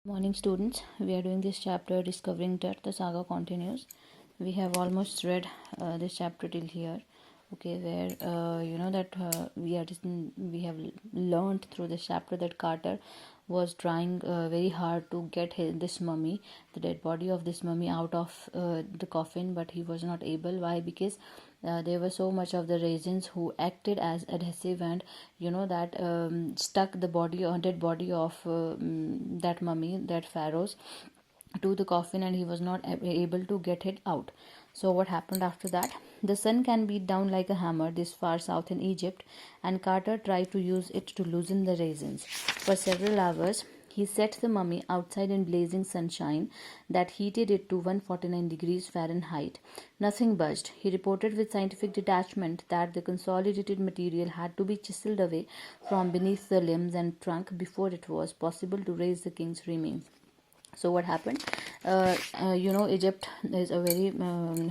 Morning students, we are doing this chapter discovering Tet. The saga continues. We have almost read this chapter till here, okay, where we have learned through this chapter that Carter was trying very hard to get this mummy, the dead body of this mummy, out of the coffin, but he was not able. Why? Because there were so much of the raisins who acted as adhesive and that stuck the body or dead body of that mummy, that pharaoh's, to the coffin, and he was not able to get it out. So what happened after that? The sun can beat down like a hammer this far south in Egypt, and Carter tried to use it to loosen the raisins. For several hours he set the mummy outside in blazing sunshine that heated it to 149 degrees Fahrenheit. Nothing budged. He reported with scientific detachment that the consolidated material had to be chiseled away from beneath the limbs and trunk before it was possible to raise the king's remains. So what happened? Egypt is a very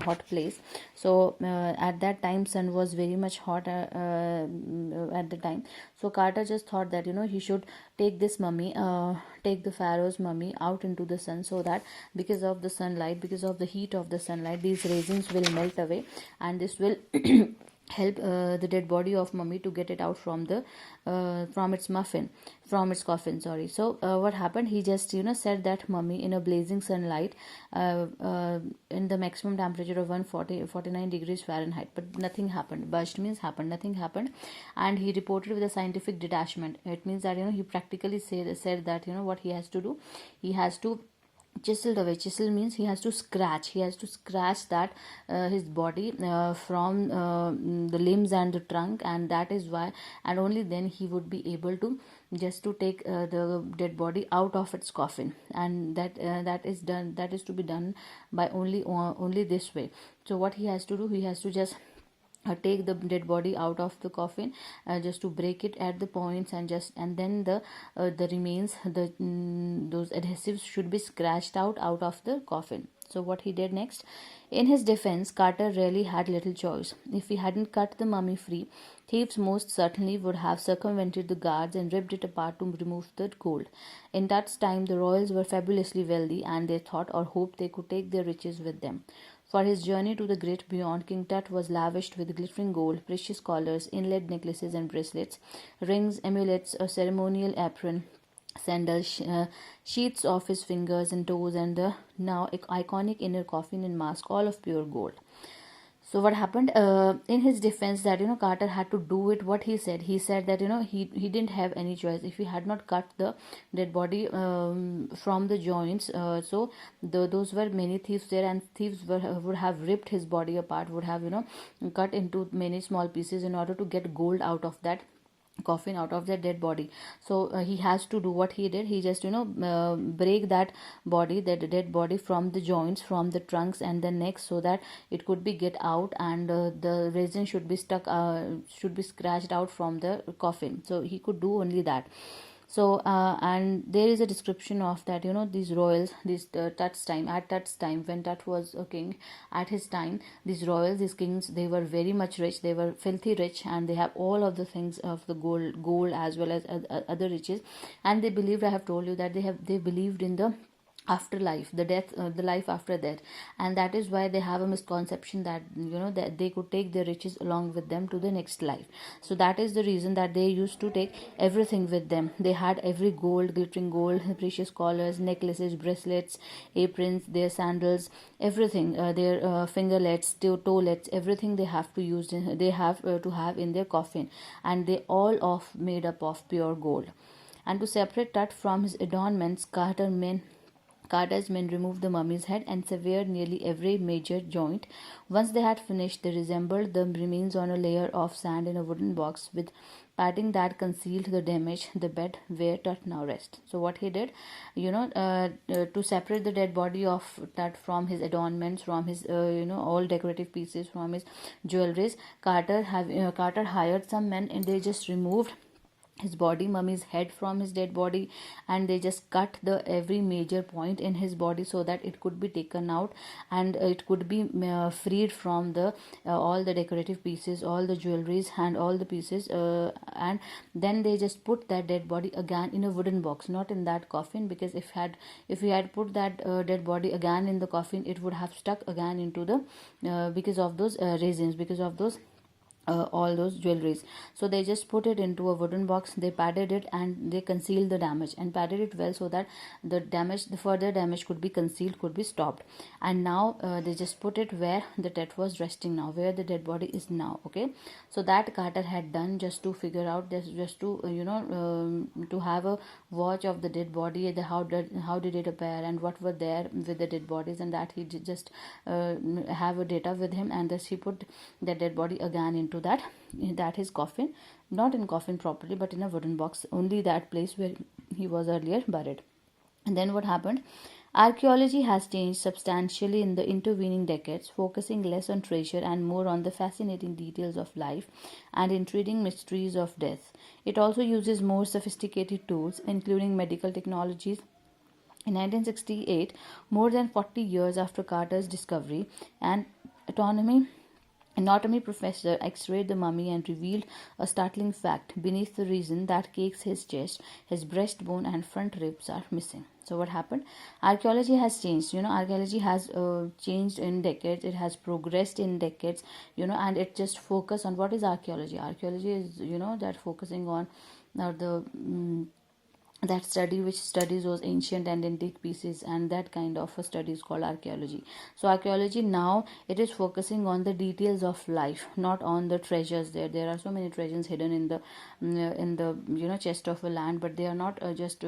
hot place. So at that time sun was very much hot at the time. So Carter just thought that he should take this mummy, take the pharaoh's mummy out into the sun, so that because of the sunlight, because of the heat of the sunlight, these raisins will melt away, and this will help the dead body of mummy to get it out from the from its coffin, sorry. So what happened? He just set that mummy in a blazing sunlight in the maximum temperature of 149 degrees Fahrenheit, but nothing happened. Burst means happened, nothing happened. And he reported with a scientific detachment. It means that he practically said that what he has to do, he has to chiseled away. Chisel means he has to scratch that his body from the limbs and the trunk, and that is why, and only then he would be able to just to take the dead body out of its coffin, and that is to be done by only this way. So what he has to do, he has to just take the dead body out of the coffin, just to break it at the points, and then the remains, those adhesives should be scratched out of the coffin. So what he did next? In his defense, Carter really had little choice. If he hadn't cut the mummy free, thieves most certainly would have circumvented the guards and ripped it apart to remove the gold. In that time the royals were fabulously wealthy, and they thought or hoped they could take their riches with them. For his journey to the great beyond, King Tut was lavished with glittering gold, precious collars, inlaid necklaces and bracelets, rings, amulets, a ceremonial apron, sandals, sheaths off his fingers and toes, and the now iconic inner coffin and mask, all of pure gold. So what happened? In his defense, that Carter had to do it. What he said that he didn't have any choice. If he had not cut the dead body from the joints, so those were many thieves there, and thieves would have ripped his body apart, would have cut into many small pieces in order to get gold out of that coffin, out of the dead body. So he has to do what he did. He just break that body, that dead body, from the joints, from the trunks and the neck, so that it could be get out, and the resin should be should be scratched out from the coffin. So he could do only that. So and there is a description of that these royals, this Tut's time, at Tut's time, when Tut was a king, at his time, these royals, these kings, they were very much rich, they were filthy rich, and they have all of the things of the gold as well as other riches. And they believed, I have told you that they believed in the afterlife, the death, the life after death, and that is why they have a misconception that that they could take their riches along with them to the next life. So that is the reason that they used to take everything with them. They had every gold, glittering gold, precious collars, necklaces, bracelets, aprons, their sandals, everything, their fingerlets, toelets, everything they have to use they have to have in their coffin, and they all of made up of pure gold. And to separate Tut from his adornments, Carter's men removed the mummy's head and severed nearly every major joint. Once they had finished, they reassembled the remains on a layer of sand in a wooden box with padding that concealed the damage, the bed where Tut now rests. So what he did, to separate the dead body of Tut from his adornments, from his all decorative pieces, from his jewelries, Carter hired some men, and they just removed his body, mummy's head from his dead body, and they just cut the every major point in his body so that it could be taken out, and it could be freed from the all the decorative pieces, all the jewelries and all the pieces, and then they just put that dead body again in a wooden box, not in that coffin, because if we had put that dead body again in the coffin, it would have stuck again into the because of those resins, because of those all those jewelries. So they just put it into a wooden box, they padded it, and they concealed the damage and padded it well so that the further damage could be concealed, could be stopped. And now they just put it where the death was resting now, where the dead body is now. Okay, so that Carter had done just to figure out this, just to to have a watch of the dead body, how did it appear and what were there with the dead bodies, and that he just have a data with him, and thus he put the dead body again into that his coffin, not in coffin properly, but in a wooden box, only that place where he was earlier buried. And then what happened? Archaeology has changed substantially in the intervening decades, focusing less on treasure and more on the fascinating details of life and intriguing mysteries of death. It also uses more sophisticated tools, including medical technologies. In 1968, more than 40 years after Carter's discovery, an autonomy anatomy professor x-rayed the mummy and revealed a startling fact: beneath the resin that cakes his chest, his breastbone and front ribs are missing. So what happened? Archaeology has changed. Archaeology has changed in decades. It has progressed in decades. And it just focus on what is archaeology. Archaeology is that focusing on the that study which studies those ancient and antique pieces, and that kind of a study is called archaeology. So archaeology now, it is focusing on the details of life, not on the treasures. There are so many treasures hidden in the chest of a land, but they are not just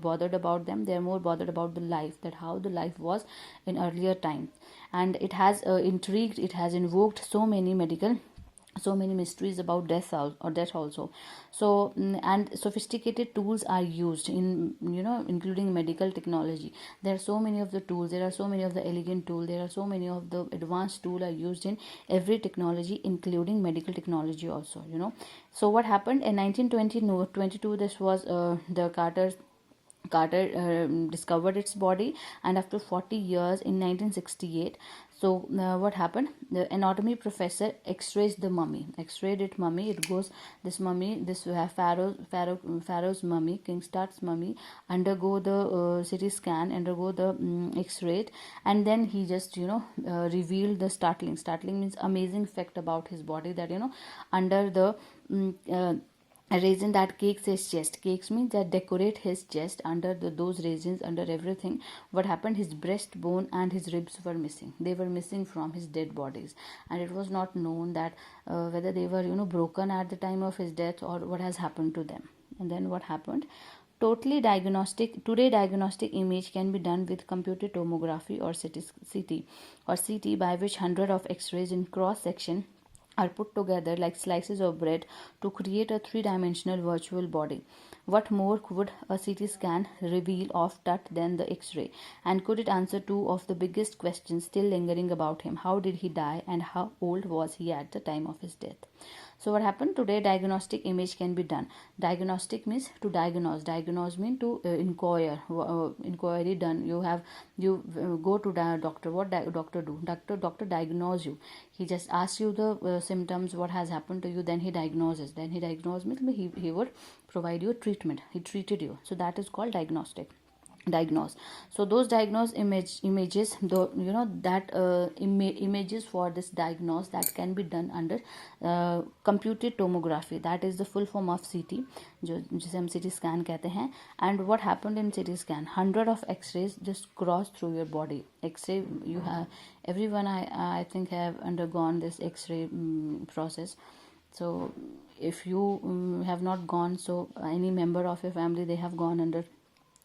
bothered about them. They are more bothered about the life, that how the life was in earlier times. And it has intrigued, it has invoked so many mysteries about death also. So and sophisticated tools are used in, including medical technology. There are so many of the tools, there are so many of the elegant tools, there are so many of the advanced tools are used in every technology, including medical technology also. So what happened in 1922, this was the Carter discovered its body, and after 40 years in 1968, so what happened? The anatomy professor x-rays the mummy, x-rayed it mummy. It goes, this mummy, this Pharaoh's mummy, King Tut's mummy, undergo the CT scan, undergo the x-ray, and then he just revealed the startling means amazing fact about his body, that under the a resin that cakes his chest. Cakes means that decorate his chest. Under those resins, under everything, what happened? His breastbone and his ribs were missing. They were missing from his dead bodies, and it was not known that whether they were broken at the time of his death or what has happened to them. And then what happened? Today diagnostic image can be done with computed tomography or CT, by which hundred of x-rays in cross section are put together like slices of bread to create a three-dimensional virtual body. What more could a CT scan reveal of Tut than the X-ray? And could it answer two of the biggest questions still lingering about him? How did he die, and how old was he at the time of his death? So what happened? Today diagnostic image can be done. Diagnostic means to diagnose. Diagnose means to inquire. Inquiry done. You go to the doctor. What doctor do? Doctor diagnose you. He just asks you the symptoms, what has happened to you. Then he diagnoses. Then he diagnoses means he would provide you treatment. He treated you. So that is called diagnose. So those images, though that images for this diagnose, that can be done under computed tomography. That is the full form of CT, जिसे हम CT scan कहते हैं. And what happened in CT scan? 100 of X-rays just cross through your body. X-ray, you have everyone I think have undergone this X-ray process. So if you have not gone, so any member of your family, they have gone under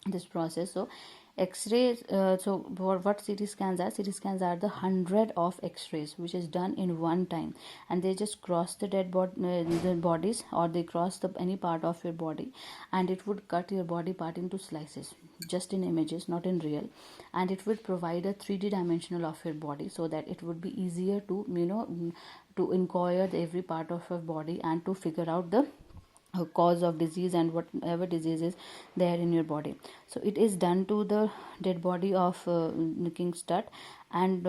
this process. So X-rays, so what CT scans are? CT scans are the 100 of X-rays which is done in one time, and they just cross the the bodies, or they cross any part of your body, and it would cut your body part into slices, just in images, not in real, and it would provide a 3D dimensional of your body, so that it would be easier to to inquire every part of your body and to figure out the cause of disease and whatever disease is there in your body. So it is done to the dead body of King Tut, and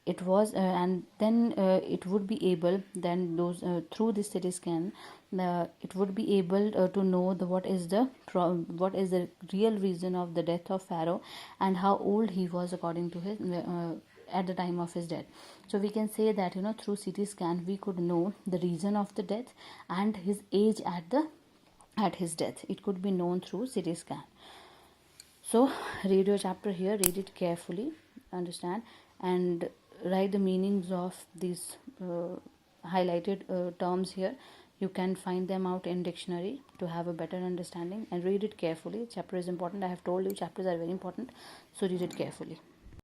it was and then it would be able, then those through this CT scan, it would be able to know what is the real reason of the death of Pharaoh, and how old he was according to his at the time of his death. So we can say that, through CT scan we could know the reason of the death and his age at his death. It could be known through CT scan. So read your chapter here, read it carefully, understand, and write the meanings of these highlighted terms here. You can find them out in dictionary to have a better understanding, and read it carefully. Chapter is important. I have told you chapters are very important, so read it carefully.